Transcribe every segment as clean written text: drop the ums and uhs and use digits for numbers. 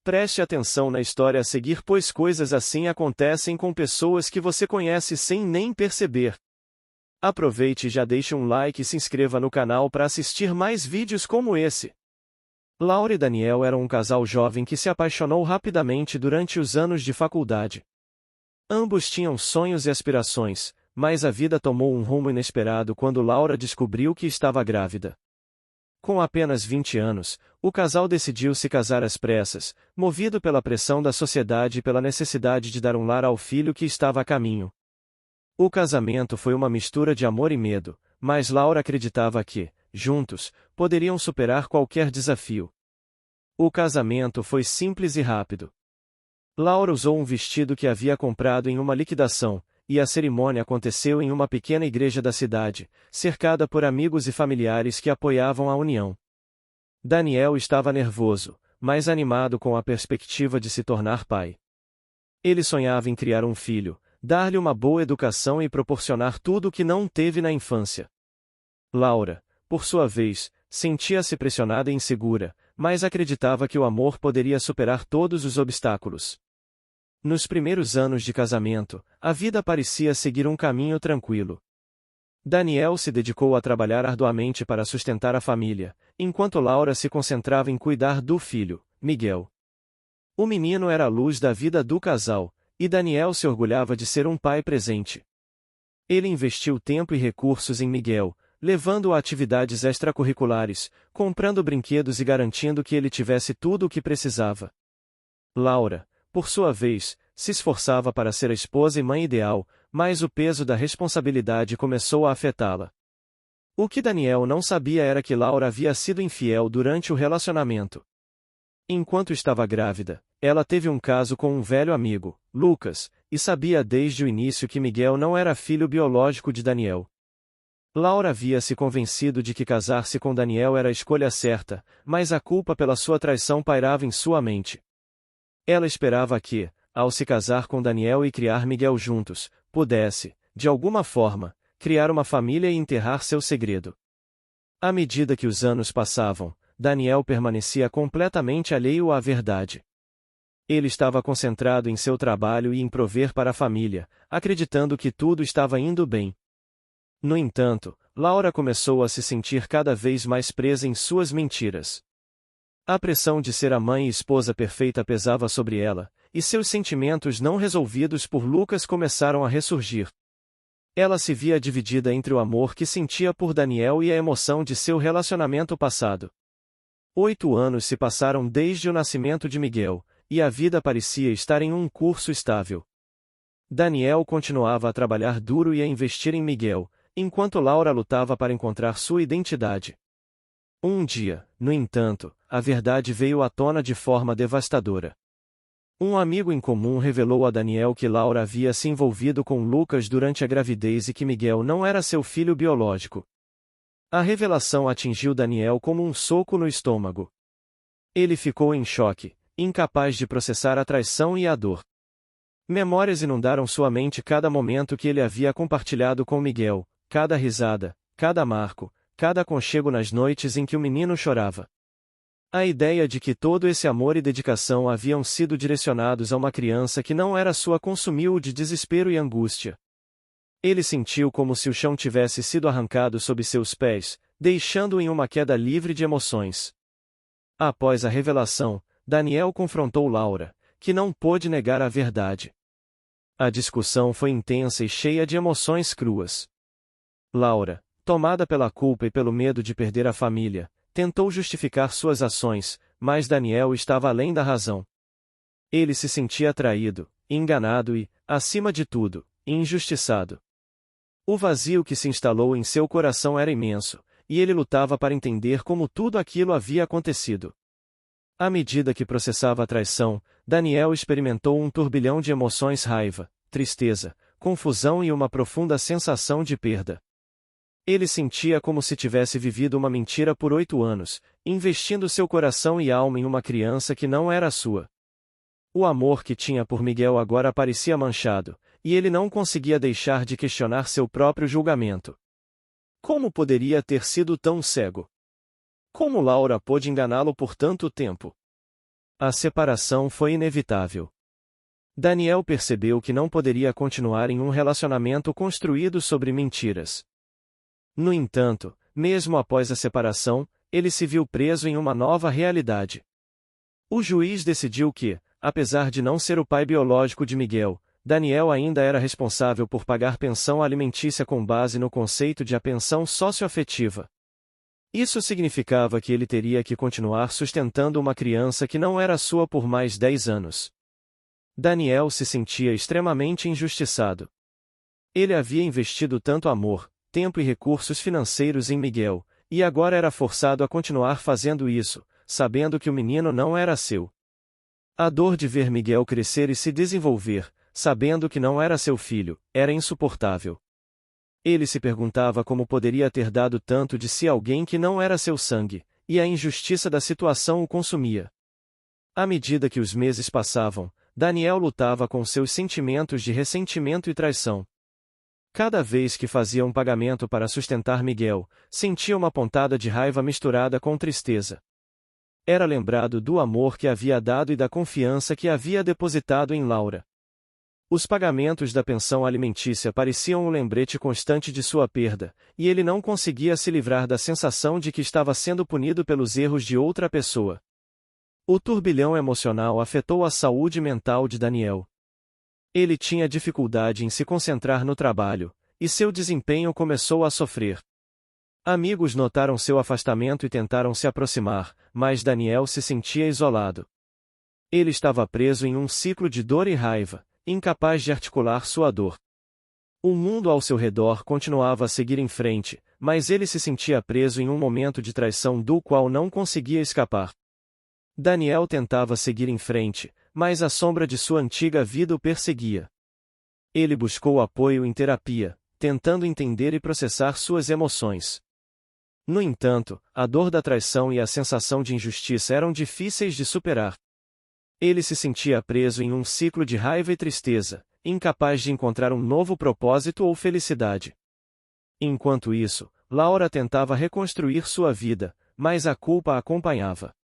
Preste atenção na história a seguir, pois coisas assim acontecem com pessoas que você conhece sem nem perceber. Aproveite e já deixe um like e se inscreva no canal para assistir mais vídeos como esse. Laura e Daniel eram um casal jovem que se apaixonou rapidamente durante os anos de faculdade. Ambos tinham sonhos e aspirações, mas a vida tomou um rumo inesperado quando Laura descobriu que estava grávida. Com apenas 20 anos, o casal decidiu se casar às pressas, movido pela pressão da sociedade e pela necessidade de dar um lar ao filho que estava a caminho. O casamento foi uma mistura de amor e medo, mas Laura acreditava que, juntos, poderiam superar qualquer desafio. O casamento foi simples e rápido. Laura usou um vestido que havia comprado em uma liquidação, e a cerimônia aconteceu em uma pequena igreja da cidade, cercada por amigos e familiares que apoiavam a união. Daniel estava nervoso, mas animado com a perspectiva de se tornar pai. Ele sonhava em criar um filho, dar-lhe uma boa educação e proporcionar tudo o que não teve na infância. Laura, por sua vez, sentia-se pressionada e insegura, mas acreditava que o amor poderia superar todos os obstáculos. Nos primeiros anos de casamento, a vida parecia seguir um caminho tranquilo. Daniel se dedicou a trabalhar arduamente para sustentar a família, enquanto Laura se concentrava em cuidar do filho, Miguel. O menino era a luz da vida do casal, e Daniel se orgulhava de ser um pai presente. Ele investiu tempo e recursos em Miguel, levando-o a atividades extracurriculares, comprando brinquedos e garantindo que ele tivesse tudo o que precisava. Laura, por sua vez, se esforçava para ser a esposa e mãe ideal, mas o peso da responsabilidade começou a afetá-la. O que Daniel não sabia era que Laura havia sido infiel durante o relacionamento. Enquanto estava grávida, ela teve um caso com um velho amigo, Lucas, e sabia desde o início que Miguel não era filho biológico de Daniel. Laura havia se convencido de que casar-se com Daniel era a escolha certa, mas a culpa pela sua traição pairava em sua mente. Ela esperava que, ao se casar com Daniel e criar Miguel juntos, pudesse, de alguma forma, criar uma família e enterrar seu segredo. À medida que os anos passavam, Daniel permanecia completamente alheio à verdade. Ele estava concentrado em seu trabalho e em prover para a família, acreditando que tudo estava indo bem. No entanto, Laura começou a se sentir cada vez mais presa em suas mentiras. A pressão de ser a mãe e esposa perfeita pesava sobre ela, e seus sentimentos não resolvidos por Lucas começaram a ressurgir. Ela se via dividida entre o amor que sentia por Daniel e a emoção de seu relacionamento passado. 8 anos se passaram desde o nascimento de Miguel, e a vida parecia estar em um curso estável. Daniel continuava a trabalhar duro e a investir em Miguel, enquanto Laura lutava para encontrar sua identidade. Um dia, no entanto, a verdade veio à tona de forma devastadora. Um amigo em comum revelou a Daniel que Laura havia se envolvido com Lucas durante a gravidez e que Miguel não era seu filho biológico. A revelação atingiu Daniel como um soco no estômago. Ele ficou em choque, incapaz de processar a traição e a dor. Memórias inundaram sua mente cada momento que ele havia compartilhado com Miguel, cada risada, cada marco, cada aconchego nas noites em que o menino chorava. A ideia de que todo esse amor e dedicação haviam sido direcionados a uma criança que não era sua consumiu-o de desespero e angústia. Ele sentiu como se o chão tivesse sido arrancado sob seus pés, deixando-o em uma queda livre de emoções. Após a revelação, Daniel confrontou Laura, que não pôde negar a verdade. A discussão foi intensa e cheia de emoções cruas. Laura, tomada pela culpa e pelo medo de perder a família, tentou justificar suas ações, mas Daniel estava além da razão. Ele se sentia traído, enganado e, acima de tudo, injustiçado. O vazio que se instalou em seu coração era imenso, e ele lutava para entender como tudo aquilo havia acontecido. À medida que processava a traição, Daniel experimentou um turbilhão de emoções: raiva, tristeza, confusão e uma profunda sensação de perda. Ele sentia como se tivesse vivido uma mentira por 8 anos, investindo seu coração e alma em uma criança que não era sua. O amor que tinha por Miguel agora parecia manchado, e ele não conseguia deixar de questionar seu próprio julgamento. Como poderia ter sido tão cego? Como Laura pôde enganá-lo por tanto tempo? A separação foi inevitável. Daniel percebeu que não poderia continuar em um relacionamento construído sobre mentiras. No entanto, mesmo após a separação, ele se viu preso em uma nova realidade. O juiz decidiu que, apesar de não ser o pai biológico de Miguel, Daniel ainda era responsável por pagar pensão alimentícia com base no conceito de a pensão socioafetiva. Isso significava que ele teria que continuar sustentando uma criança que não era sua por mais 10 anos. Daniel se sentia extremamente injustiçado. Ele havia investido tanto amor, tempo e recursos financeiros em Miguel, e agora era forçado a continuar fazendo isso, sabendo que o menino não era seu. A dor de ver Miguel crescer e se desenvolver, sabendo que não era seu filho, era insuportável. Ele se perguntava como poderia ter dado tanto de si a alguém que não era seu sangue, e a injustiça da situação o consumia. À medida que os meses passavam, Daniel lutava com seus sentimentos de ressentimento e traição. Cada vez que fazia um pagamento para sustentar Miguel, sentia uma pontada de raiva misturada com tristeza. Era lembrado do amor que havia dado e da confiança que havia depositado em Laura. Os pagamentos da pensão alimentícia pareciam um lembrete constante de sua perda, e ele não conseguia se livrar da sensação de que estava sendo punido pelos erros de outra pessoa. O turbilhão emocional afetou a saúde mental de Daniel. Ele tinha dificuldade em se concentrar no trabalho, e seu desempenho começou a sofrer. Amigos notaram seu afastamento e tentaram se aproximar, mas Daniel se sentia isolado. Ele estava preso em um ciclo de dor e raiva, incapaz de articular sua dor. O mundo ao seu redor continuava a seguir em frente, mas ele se sentia preso em um momento de traição do qual não conseguia escapar. Daniel tentava seguir em frente, mas a sombra de sua antiga vida o perseguia. Ele buscou apoio em terapia, tentando entender e processar suas emoções. No entanto, a dor da traição e a sensação de injustiça eram difíceis de superar. Ele se sentia preso em um ciclo de raiva e tristeza, incapaz de encontrar um novo propósito ou felicidade. Enquanto isso, Laura tentava reconstruir sua vida, mas a culpa a acompanhava.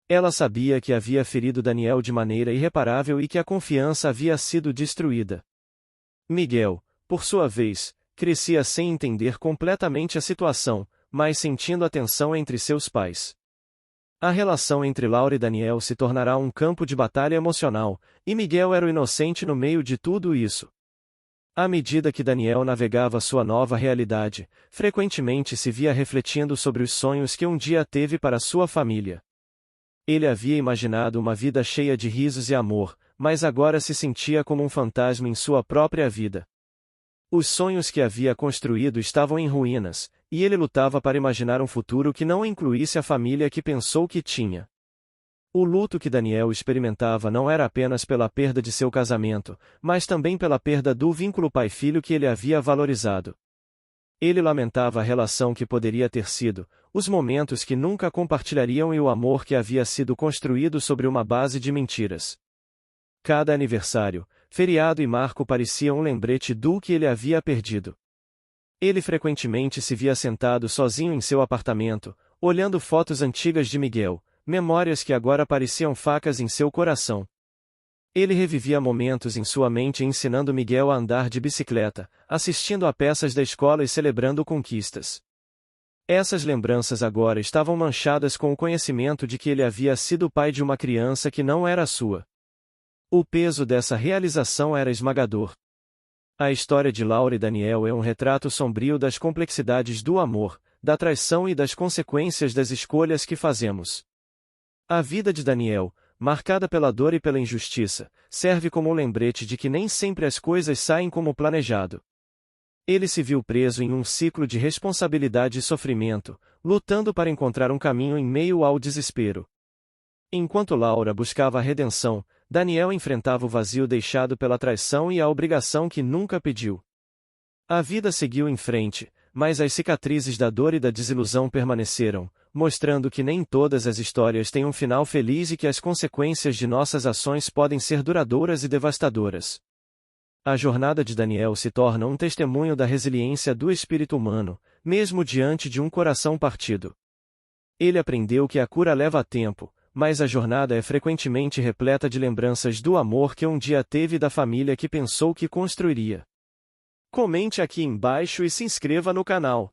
Ela sabia que havia ferido Daniel de maneira irreparável e que a confiança havia sido destruída. Miguel, por sua vez, crescia sem entender completamente a situação, mas sentindo a tensão entre seus pais. A relação entre Laura e Daniel se tornará um campo de batalha emocional, e Miguel era o inocente no meio de tudo isso. À medida que Daniel navegava sua nova realidade, frequentemente se via refletindo sobre os sonhos que um dia teve para sua família. Ele havia imaginado uma vida cheia de risos e amor, mas agora se sentia como um fantasma em sua própria vida. Os sonhos que havia construído estavam em ruínas, e ele lutava para imaginar um futuro que não incluísse a família que pensou que tinha. O luto que Daniel experimentava não era apenas pela perda de seu casamento, mas também pela perda do vínculo pai-filho que ele havia valorizado. Ele lamentava a relação que poderia ter sido, os momentos que nunca compartilhariam e o amor que havia sido construído sobre uma base de mentiras. Cada aniversário, feriado e marco parecia um lembrete do que ele havia perdido. Ele frequentemente se via sentado sozinho em seu apartamento, olhando fotos antigas de Miguel, memórias que agora pareciam facas em seu coração. Ele revivia momentos em sua mente ensinando Miguel a andar de bicicleta, assistindo a peças da escola e celebrando conquistas. Essas lembranças agora estavam manchadas com o conhecimento de que ele havia sido pai de uma criança que não era sua. O peso dessa realização era esmagador. A história de Laura e Daniel é um retrato sombrio das complexidades do amor, da traição e das consequências das escolhas que fazemos. A vida de Daniel, marcada pela dor e pela injustiça, serve como um lembrete de que nem sempre as coisas saem como planejado. Ele se viu preso em um ciclo de responsabilidade e sofrimento, lutando para encontrar um caminho em meio ao desespero. Enquanto Laura buscava a redenção, Daniel enfrentava o vazio deixado pela traição e a obrigação que nunca pediu. A vida seguiu em frente, mas as cicatrizes da dor e da desilusão permaneceram, mostrando que nem todas as histórias têm um final feliz e que as consequências de nossas ações podem ser duradouras e devastadoras. A jornada de Daniel se torna um testemunho da resiliência do espírito humano, mesmo diante de um coração partido. Ele aprendeu que a cura leva tempo, mas a jornada é frequentemente repleta de lembranças do amor que um dia teve e da família que pensou que construiria. Comente aqui embaixo e se inscreva no canal.